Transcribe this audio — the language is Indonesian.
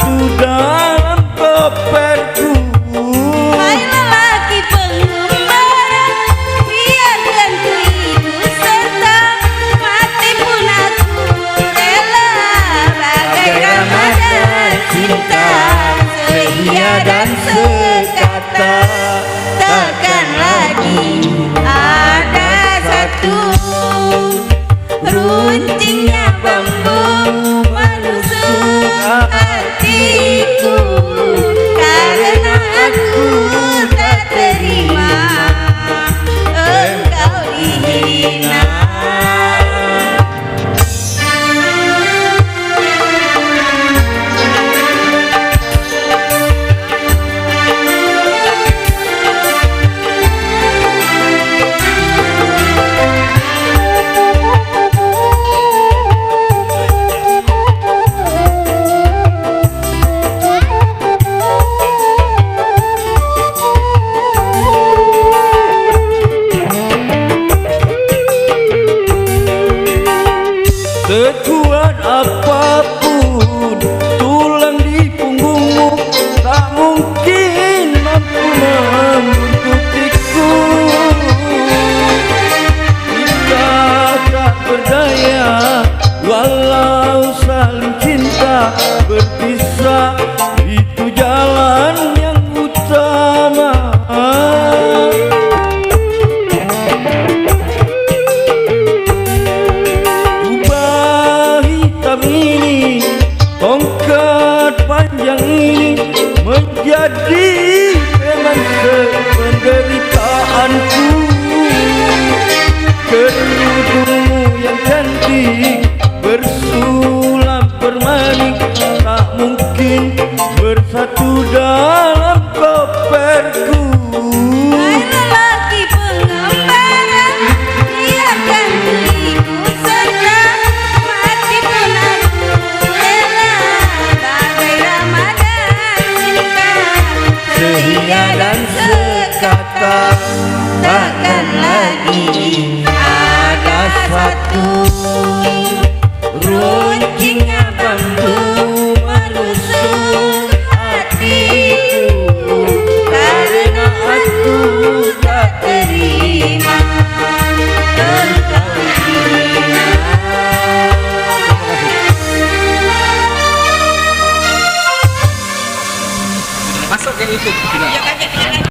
bersatu dalam koperku. Hai lelaki pengembara, biarkan ku ikut serta, mati pun aku rela. Bagai ramadan cinta, seia dan sekata, takkan lagi ada satu. Runcingnya bambu menusuk hatiku, karena aku tak terima engkau dihina. Sekuat apapun tulang di punggungmu, tak mungkin mampu membuntutiku. Kita tak berdaya walau saling cinta, berpisah itu jalan yang utama. Ini tongkat panjang ini menjadi teman sependeritaanku. Kerudungmu yang cantik bersulam permanik, tak mungkin bersatu dalam koperku. Hai lelaki pengembara, biarkan ku ikut serta, mati pun aku rela. Bagai ramadan cinta, seia dan sekata, takkan lagi ada satu. Runcingnya bambu menusuk hatiku, karena aku tak terima engkau dihina. Masuk ke YouTube.